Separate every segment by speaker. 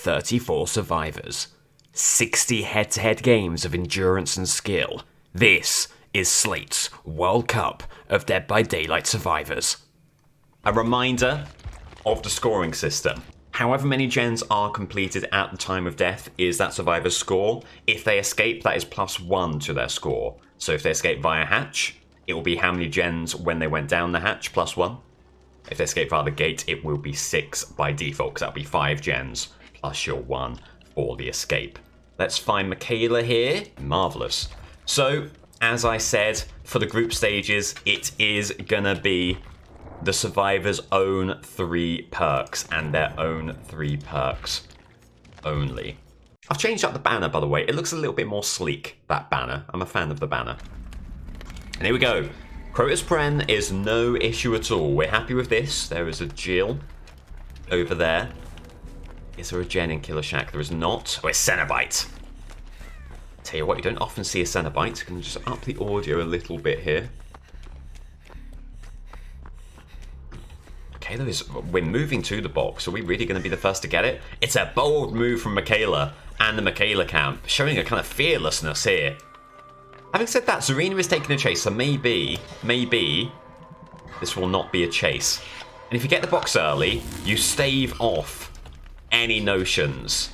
Speaker 1: 34 survivors. 60 head-to-head games of endurance and skill. This is Slate's World Cup of Dead by Daylight survivors. A reminder of the scoring system. However many gens are completed at the time of death is that survivor's score. If they escape, that is +1 to their score. So if they escape via hatch, it will be how many gens when they went down the hatch, +1. If they escape via the gate, it will be 6 by default, because that'll be 5 gens plus your 1 for the escape. Let's find Michaela here. Marvellous. So, as I said, for the group stages, it is gonna be the survivors' own 3 perks, and their own 3 perks only. I've changed up the banner, by the way. It looks a little bit more sleek, that banner. I'm a fan of the banner. And here we go. Crotus Pren is no issue at all. We're happy with this. There is a Jill over there. Is there a Jen in Killer Shack? There is not. Oh, it's Cenobite. Tell you what, you don't often see a Cenobite. I'm going to just up the audio a little bit here. Okay, we're moving to the box. Are we really going to be the first to get it? It's a bold move from Michaela and the Michaela camp, showing a kind of fearlessness here. Having said that, Zarina is taking a chase, so maybe this will not be a chase. And if you get the box early, you stave off any notions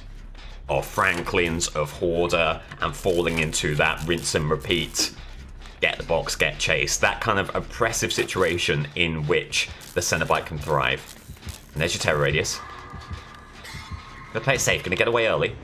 Speaker 1: of Franklin's, of Hoarder, and falling into that rinse and repeat, get the box, get chased. That kind of oppressive situation in which the Cenobite can thrive. And there's your terror radius. Gonna play it safe, gonna get away early.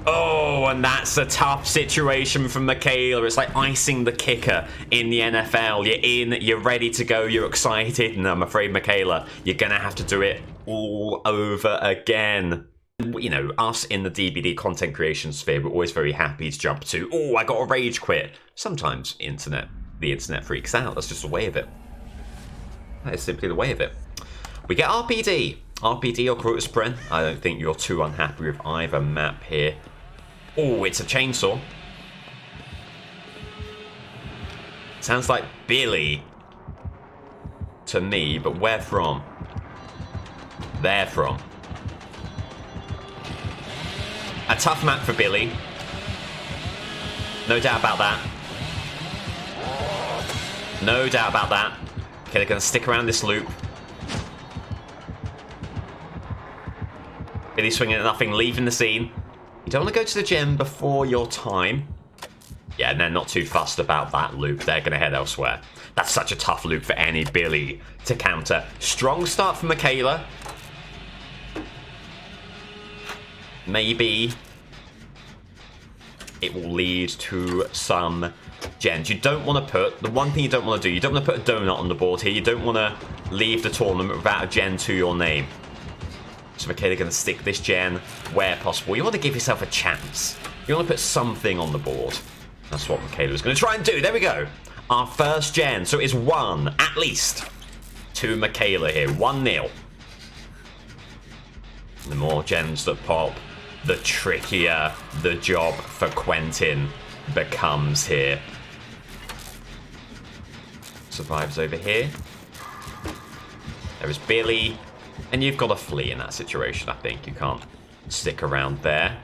Speaker 1: Oh, and that's a tough situation from Michaela. It's like icing the kicker in the NFL. You're in, you're ready to go, you're excited, and I'm afraid, Michaela, you're gonna have to do it all over again. You know, us in the DBD content creation sphere, we're always very happy to jump to, oh, I got a rage quit. Sometimes the internet freaks out. That's just the way of it. That is simply the way of it. We get RPD. RPD or Crotus Pren. I don't think you're too unhappy with either map here. Oh, it's a chainsaw. Sounds like Billy to me, but where from? There from. A tough map for Billy. No doubt about that. No doubt about that. Okay, they're going to stick around this loop. Billy swinging at nothing, leaving the scene. You don't want to go to the gym before your time. Yeah, and they're not too fussed about that loop. They're going to head elsewhere. That's such a tough loop for any Billy to counter. Strong start from Michaela. Maybe it will lead to some gens. You don't want to put, the one thing you don't want to do, you don't want to put a donut on the board here. You don't want to leave the tournament without a gen to your name. So Michaela going to stick this gen where possible. You want to give yourself a chance. You want to put something on the board. That's what Michaela was going to try and do. There we go. Our first gen. So it's 1, at least, to Michaela here. 1-0. The more gens that pop, the trickier the job for Quentin becomes here. Survives over here. There is Billy. And you've got to flee in that situation, I think. You can't stick around there.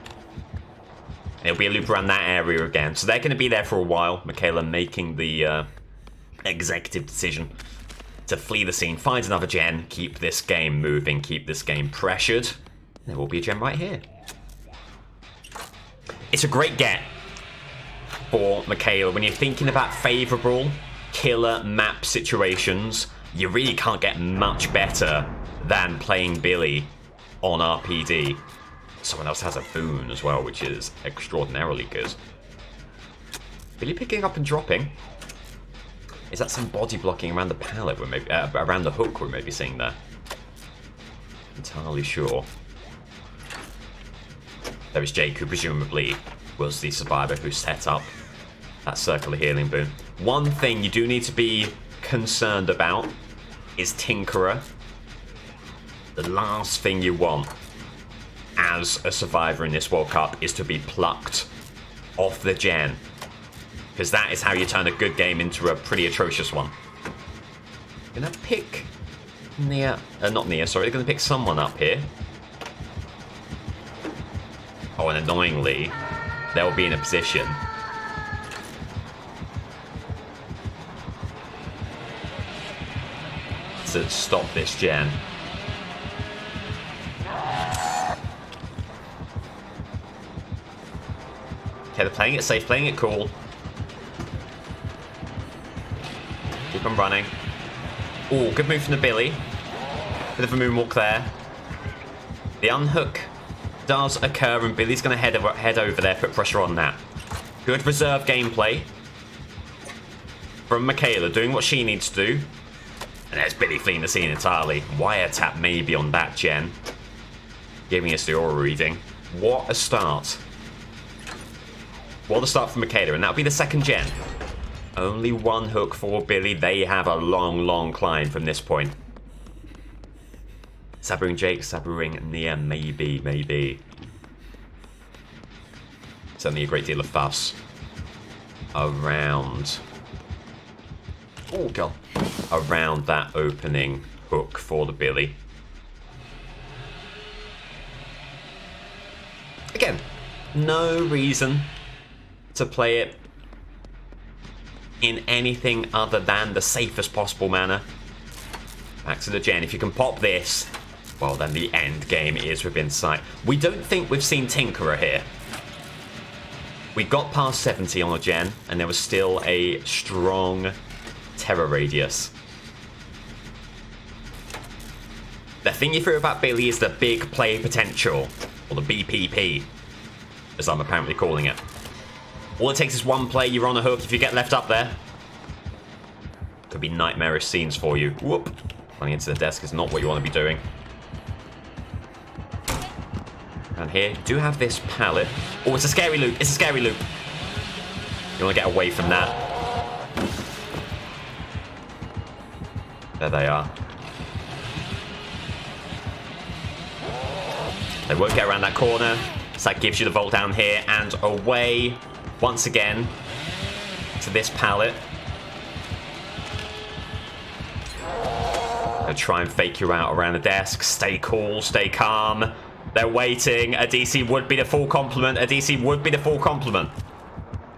Speaker 1: It'll be a loop around that area again. So they're going to be there for a while. Michaela making the executive decision to flee the scene, find another gen, keep this game moving, keep this game pressured. There will be a gen right here. It's a great get for Michaela. When you're thinking about favourable killer map situations, you really can't get much better than playing Billy on RPD. Someone else has a boon as well, which is extraordinarily good. Billy picking up and dropping. Is that some body blocking around the pallet? We're maybe around the hook we're maybe seeing there. Entirely sure. There is Jake, who presumably was the survivor who set up that circular healing boon. One thing you do need to be concerned about is Tinkerer. The last thing you want as a survivor in this World Cup is to be plucked off the gen, because that is how you turn a good game into a pretty atrocious one. Gonna pick Nia, not Nia, sorry, they're gonna pick someone up here. Oh, and annoyingly, they'll be in a position to stop this gen. Okay, they're playing it safe, playing it cool. Keep them running. Oh, good move from the Billy. Bit of a moonwalk there. The unhook does occur, and Billy's going to head over there, put pressure on that. Good reserve gameplay from Michaela, doing what she needs to do. And there's Billy fleeing the scene entirely. Wiretap maybe on that gen. Giving us the aura reading. What a start. What a start from Michaela, and that'll be the second gen. Only one hook for Billy. They have a long, long climb from this point. Sabering Jake, Sabering Nia, maybe. Certainly a great deal of fuss around. Oh, God. Around that opening hook for the Billy. Again, no reason to play it in anything other than the safest possible manner. Back to the gen. If you can pop this, well, then the end game is within sight. We don't think we've seen Tinkerer here. We got past 70 on a gen, and there was still a strong terror radius. The thing you fear about Billy is the big play potential, or the BPP, as I'm apparently calling it. All it takes is one play, you're on a hook. If you get left up there, could be nightmarish scenes for you. Whoop. Running into the desk is not what you want to be doing. And here, do have this pallet. Oh, it's a scary loop. It's a scary loop. You want to get away from that. There they are. They won't get around that corner. So that gives you the vault down here and away once again to this pallet. They'll try and fake you out around the desk. Stay cool, stay calm. They're waiting. A DC would be the full complement. A DC would be the full complement.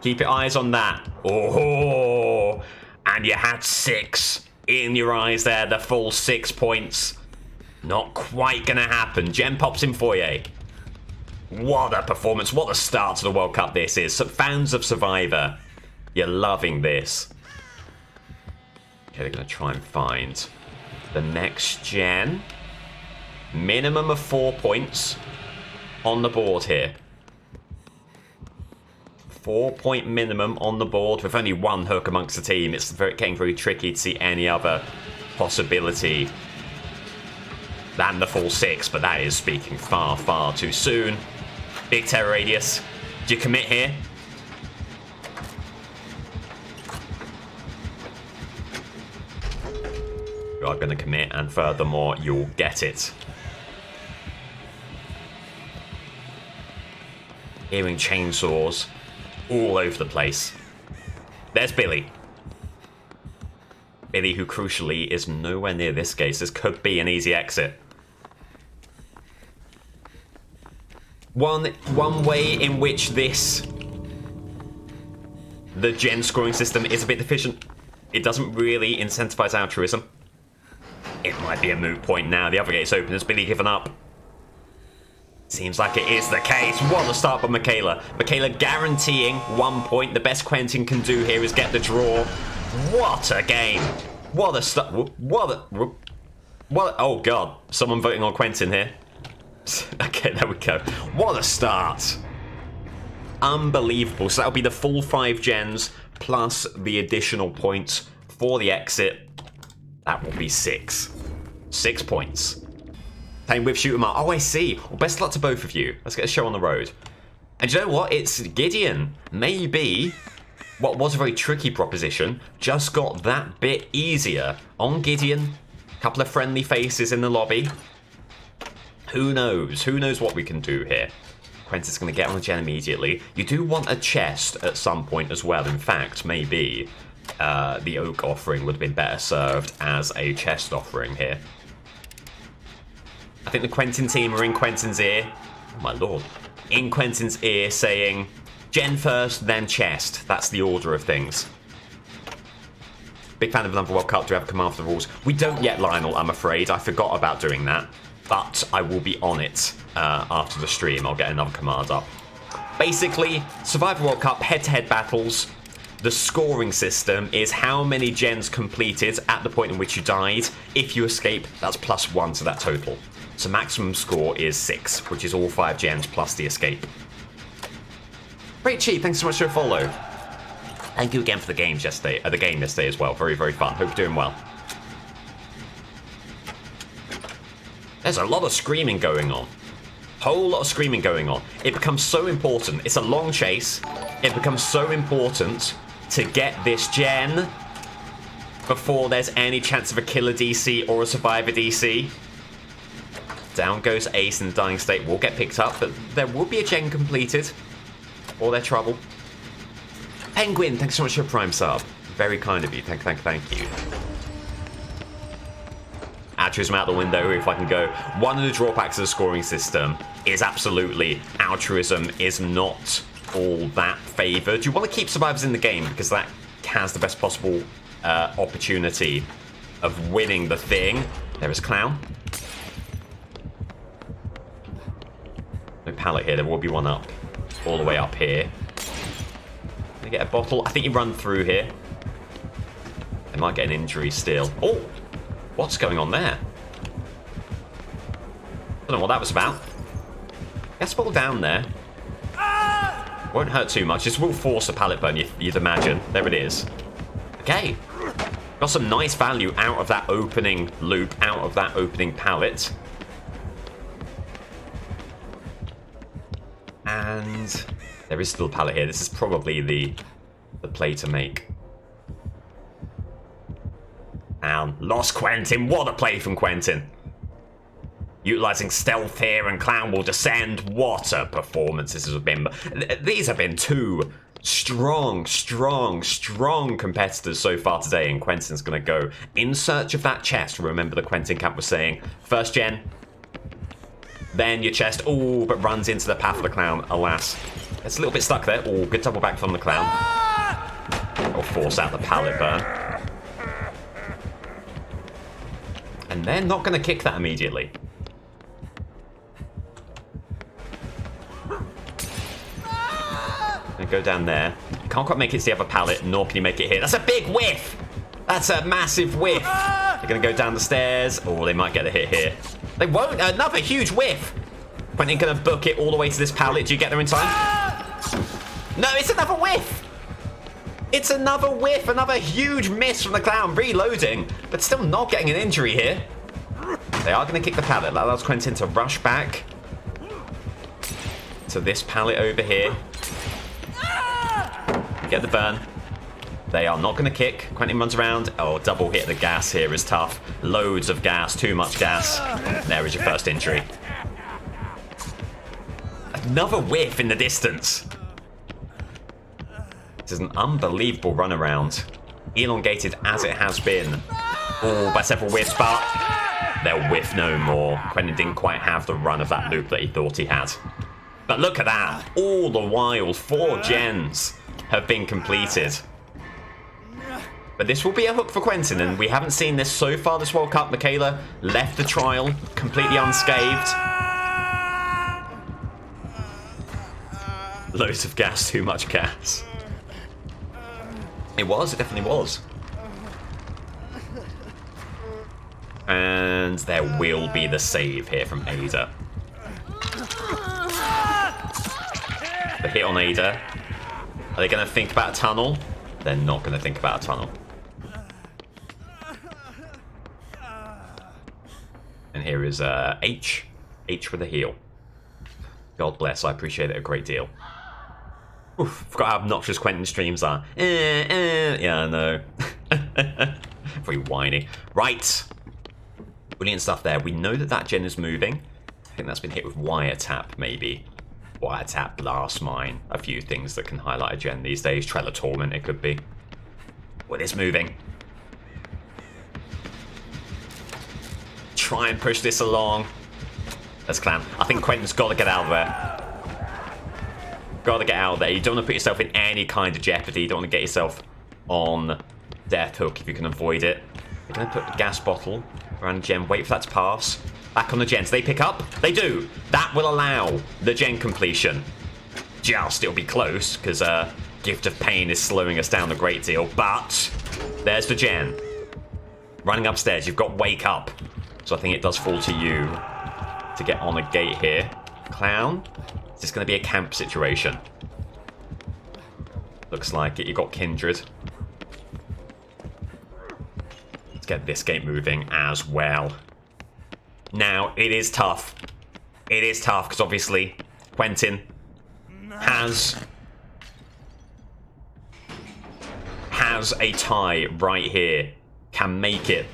Speaker 1: Keep your eyes on that. Oh, and you had 6 in your eyes there. The full 6 points. Not quite gonna happen. Gem pops in for you. What a performance. What a start to the World Cup this is. So fans of Survivor, you're loving this. Okay, they're gonna try and find the next gen. Minimum of 4 points on the board here. 4-point minimum on the board with only one hook amongst the team. It's getting very tricky to see any other possibility than the full 6, but that is speaking far, far too soon. Big terror radius. Do you commit here? You are going to commit, and furthermore, you'll get it. Hearing chainsaws all over the place. There's Billy. Billy, who crucially is nowhere near this case. This could be an easy exit. One way in which the gen scoring system is a bit deficient. It doesn't really incentivize altruism. It might be a moot point now. The other gate's open. Has Billy given up? Seems like it is the case. What a start by Michaela. Michaela guaranteeing 1 point. The best Quentin can do here is get the draw. What a game. What a start. Oh, God. Someone voting on Quentin here. Okay, there we go. What a start. Unbelievable. So that'll be the full 5 gens plus the additional points for the exit. That will be 6. 6 points. Playing with Shoot 'em Up. Oh, I see. Well, best of luck to both of you. Let's get a show on the road. And you know what? It's Gideon. Maybe what was a very tricky proposition just got that bit easier on Gideon. A couple of friendly faces in the lobby. Who knows? Who knows what we can do here? Quentin's going to get on the gen immediately. You do want a chest at some point as well. In fact, maybe the oak offering would have been better served as a chest offering here. I think the Quentin team are in Quentin's ear. Oh my lord. in Quentin's ear saying, gen first, then chest. That's the order of things. Big fan of another World Cup. Do we have a command for the rules? We don't yet, Lionel, I'm afraid. I forgot about doing that. But I will be on it after the stream. I'll get another command up. Basically, Survivor World Cup head-to-head battles. The scoring system is how many gens completed at the point in which you died. If you escape, that's +1 to that total. So maximum score is 6, which is all 5 gens plus the escape. Great Cheat, thanks so much for a follow. Thank you again for the game yesterday as well. Very, very fun. Hope you're doing well. There's a lot of screaming going on. Whole lot of screaming going on. It becomes so important. It's a long chase. It becomes so important to get this gen before there's any chance of a killer DC or a survivor DC. Down goes Ace in the dying state. Will get picked up, but there will be a gen completed. Or their trouble. Penguin, thanks so much for your Prime sub. Very kind of you. Thank you. Altruism out the window, if I can go. One of the drawbacks of the scoring system is absolutely altruism is not all that favoured. You want to keep survivors in the game because that has the best possible opportunity of winning the thing. There is Clown. No pallet here, there will be one up. All the way up here. Can I get a bottle? I think you run through here. They might get an injury still. Oh! What's going on there? I don't know what that was about. Let's fall down there. Won't hurt too much. This will force a pallet burn, you'd imagine. There it is. Okay. Got some nice value out of that opening loop, out of that opening pallet. And there is still a pallet here. This is probably the play to make. And lost Quentin. What a play from Quentin. Utilizing stealth here and Clown will descend. What a performance this has been. These have been two strong competitors so far today. And Quentin's going to go in search of that chest. Remember the Quentin camp was saying, first gen, then your chest. Oh, but runs into the path of the Clown, alas. It's a little bit stuck there. Oh, good double back from the Clown. Or force out the pallet burn. And they're not going to kick that immediately. Gonna go down there. Can't quite make it to the other pallet, nor can you make it here. That's a big whiff! That's a massive whiff. They're going to go down the stairs. Oh, they might get a hit here. They won't. Another huge whiff. Quentin going to book it all the way to this pallet. Do you get there in time? No, it's another whiff. It's another whiff. Another huge miss from the Clown. Reloading, but still not getting an injury here. They are going to kick the pallet. That allows Quentin to rush back to this pallet over here. Get the burn. They are not going to kick. Quentin runs around. Oh, double hit the gas here is tough. Loads of gas. Too much gas. There is your first injury. Another whiff in the distance. This is an unbelievable runaround. Elongated as it has been. Oh, by several whiffs, but they'll whiff no more. Quentin didn't quite have the run of that loop that he thought he had. But look at that. All the while, 4 gens have been completed. But this will be a hook for Quentin, and we haven't seen this so far this World Cup. Michaela left the trial completely unscathed. Loads of gas, too much gas. It definitely was. And there will be the save here from Ada. The hit on Ada. Are they going to think about a tunnel? They're not going to think about a tunnel. And here is H. H with a heal. God bless, I appreciate it a great deal. Oof, forgot how obnoxious Quentin streams are. Yeah, I know. Very whiny. Right. Brilliant stuff there. We know that gen is moving. I think that's been hit with wiretap, maybe. Wiretap, blast mine. A few things that can highlight a gen these days. Trailer Torment, it could be. Well, it's moving. Try and push this along. That's Clown. I think Quentin's got to get out of there. Gotta get out of there. You don't want to put yourself in any kind of jeopardy. You don't want to get yourself on death hook if you can avoid it. They're going to put the gas bottle around Gen. Wait for that to pass. Back on the gens. They pick up? They do. That will allow the gen completion. Just, it'll be close, because Gift of Pain is slowing us down a great deal. But there's the gen. Running upstairs. You've got Wake Up. So I think it does fall to you to get on a gate here. Clown? Is this going to be a camp situation? Looks like it. You've got Kindred. Let's get this gate moving as well. Now, it is tough. It is tough, because obviously Quentin has a tie right here. Can make it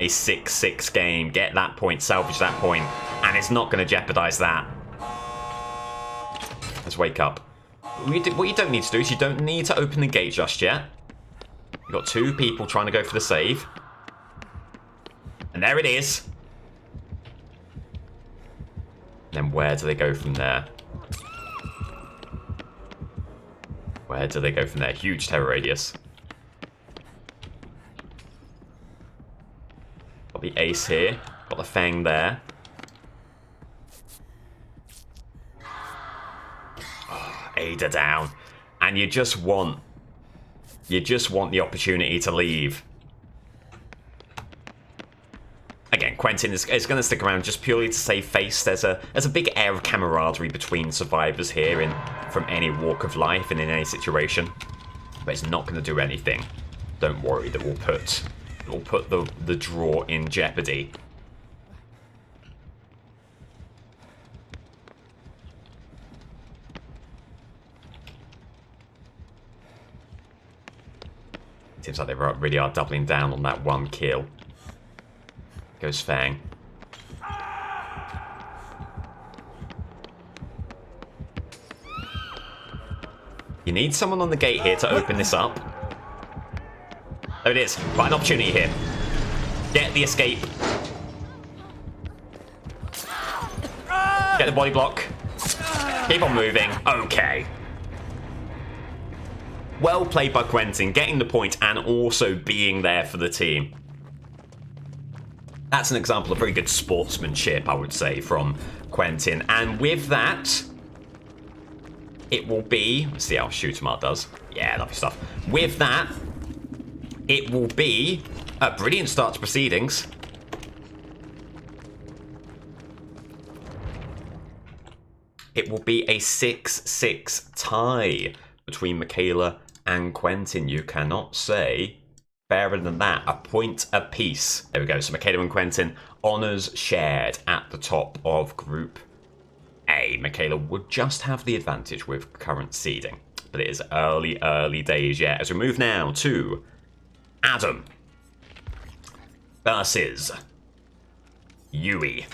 Speaker 1: a 6-6 game. Get that point, salvage that point, and it's not going to jeopardize that. Let's Wake Up. What you don't need to do is you don't need to open the gate just yet. You've got two people trying to go for the save. And there it is. And then where do they go from there? Where do they go from there? Huge terror radius. Got the ace here. Got the fang there. Oh, Ada down. And you just want the opportunity to leave. Again, Quentin is going to stick around just purely to save face. There's a big air of camaraderie between survivors here from any walk of life and in any situation. But it's not going to do anything. Don't worry, that will put the draw in jeopardy. Seems like they really are doubling down on that one kill. Goes Fang. You need someone on the gate here to open this up. There it is. Quite an opportunity here. Get the escape. Get the body block. Keep on moving. Okay. Well played by Quentin, getting the point and also being there for the team. That's an example of very good sportsmanship, I would say, from Quentin. And with that, it will be... Let's see how Shoot 'em Up does. Yeah, lovely stuff. With that, it will be a brilliant start to proceedings. It will be a 6-6 tie between Michaela and Quentin. You cannot say fairer than that. A point apiece. There we go. So Michaela and Quentin, honours shared at the top of Group A. Michaela would just have the advantage with current seeding. But it is early days yet. As we move now to Adam versus Yui.